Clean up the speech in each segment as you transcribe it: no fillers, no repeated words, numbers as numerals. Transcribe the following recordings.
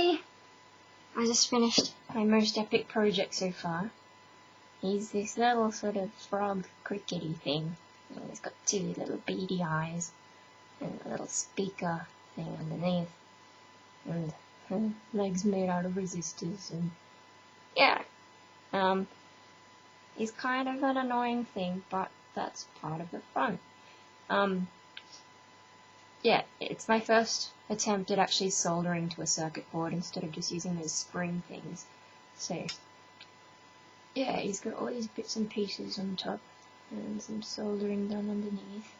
Hey! I just finished my most epic project so far. He's this little sort of frog crickety thing. And he's got two little beady eyes and a little speaker thing underneath. And legs made out of resistors and yeah. He's kind of an annoying thing, but that's part of the fun. Yeah, it's my first attempt at actually soldering to a circuit board instead of just using those spring things. So, yeah, he's got all these bits and pieces on top and some soldering done underneath.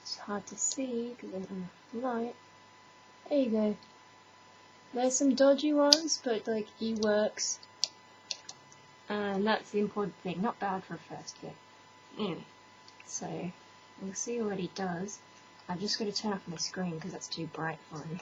It's hard to see because I don't have enough light. There you go. There's some dodgy ones, but like he works. And that's the important thing, not bad for a first bit. Anyway, so we'll see what he does. I've just got to turn off my screen because that's too bright for him.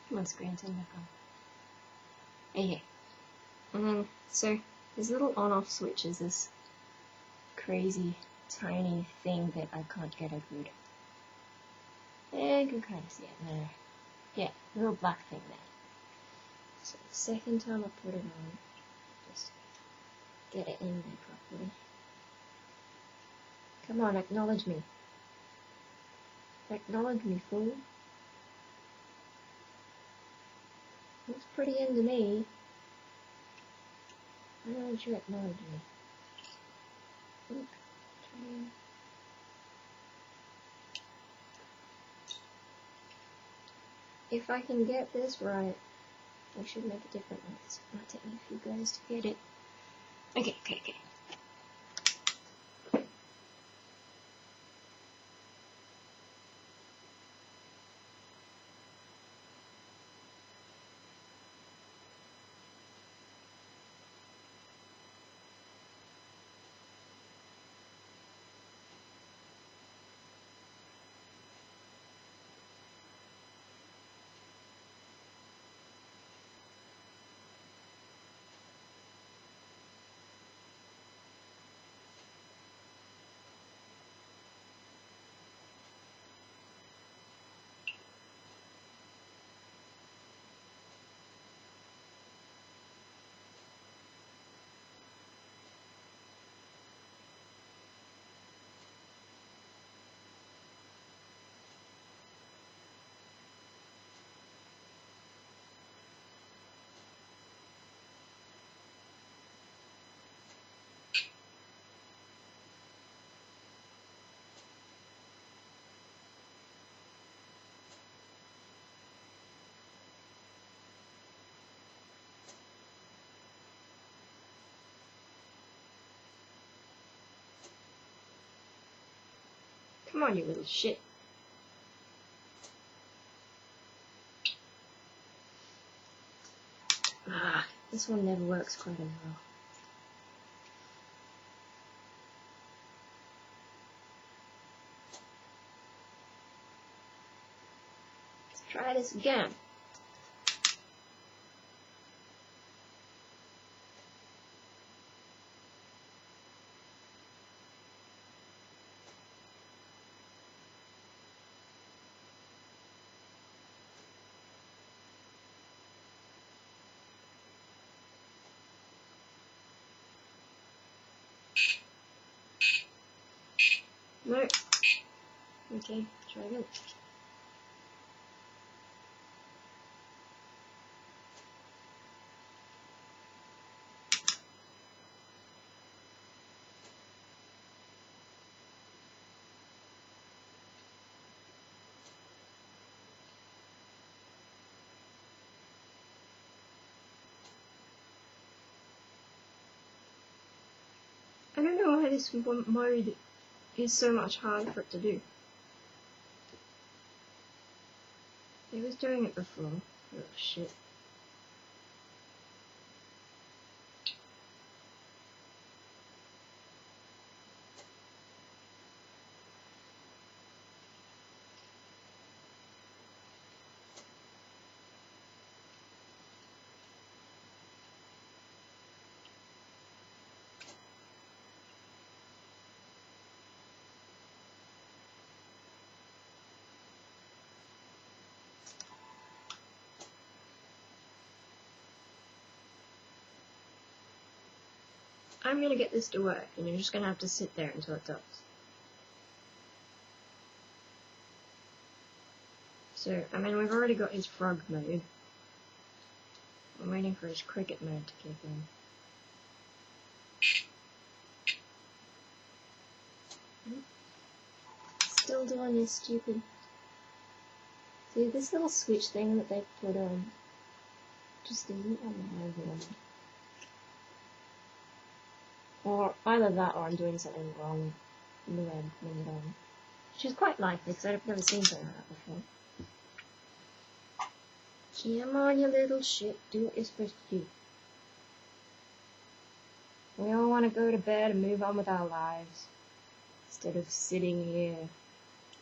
Come on, screen, turn back on. Okay. So, this little on-off switch is this crazy, tiny thing that I can't get a good... Yeah, you can kind of see it there. Yeah, the little black thing there. So, the second time I put it on, just get it in there properly. Come on, acknowledge me. Acknowledge me, fool. Looks pretty into me. Why don't you acknowledge me? Oop, turn. If I can get this right, I should make a different one. It might take me a few goes to get it. Okay. Come on, you little shit. This one never works quite as well. Let's try this again. No. Okay, try again. I don't know why this mode is so much harder for it to do. It was doing it before. Oh shit. I'm gonna get this to work, and you're just gonna have to sit there until it does. So, I mean, we've already got his frog mode. I'm waiting for his cricket mode to kick in. Still doing this stupid... See, this little switch thing that they put on just isn't on. Or either that or I'm doing something wrong in the way I'm putting it on. Which is quite likely, because I've never seen something like that before. Come on, you little shit, do what you're supposed to do. We all want to go to bed and move on with our lives, instead of sitting here,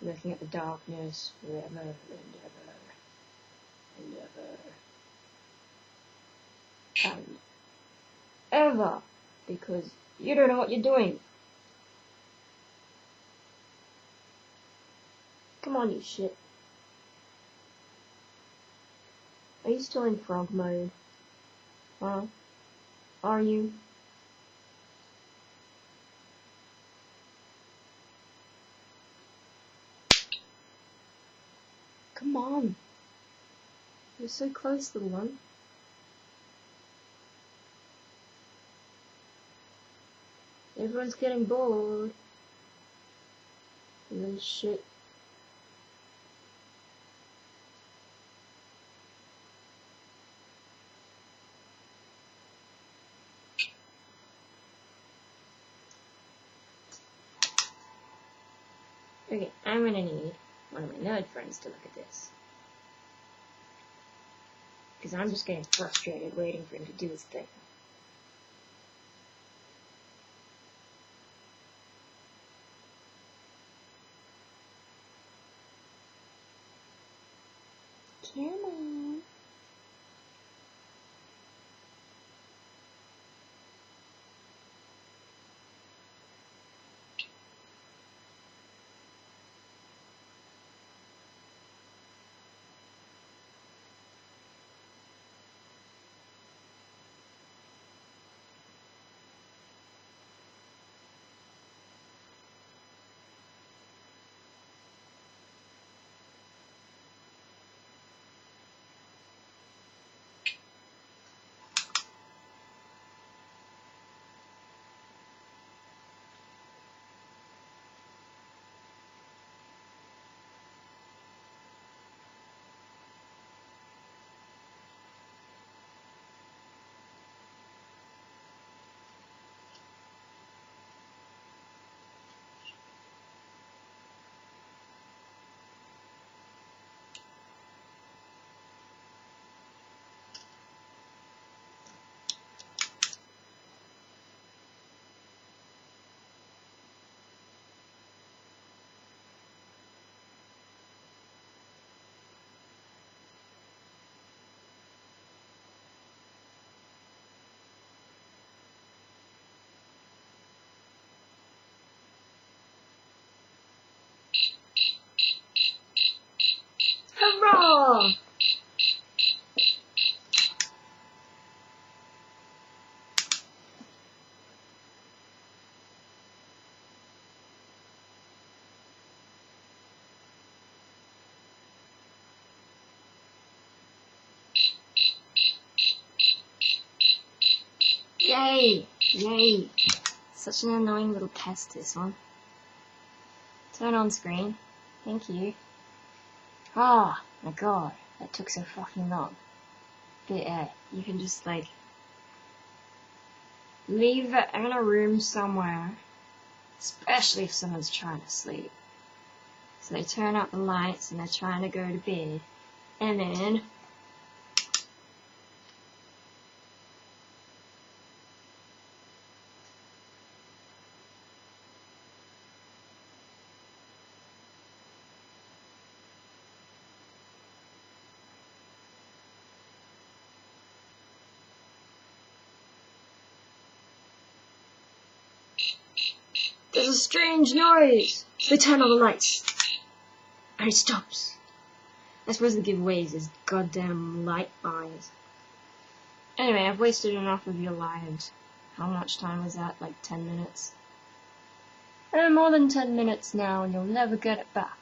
looking at the darkness forever and ever, and ever, and ever, because you don't know what you're doing. Come on, you shit. Are you still in frog mode? Huh? Are you? Come on. You're so close, little one. Everyone's getting bored. Little shit. Okay, I'm gonna need one of my nerd friends to look at this. Because I'm just getting frustrated waiting for him to do his thing. Come on. Hurrah! Yay! Yay! Such an annoying little pest, this one. Turn on screen. Thank you. Ah, my god, that took so fucking long. But yeah, you can just like leave it in a room somewhere, especially if someone's trying to sleep. So they turn out the lights and they're trying to go to bed, and then there's a strange noise! They turn on the lights. And it stops. I suppose the giveaway is his goddamn light eyes. Anyway, I've wasted enough of your lives. How much time was that? Like 10 minutes? More than 10 minutes now, and you'll never get it back.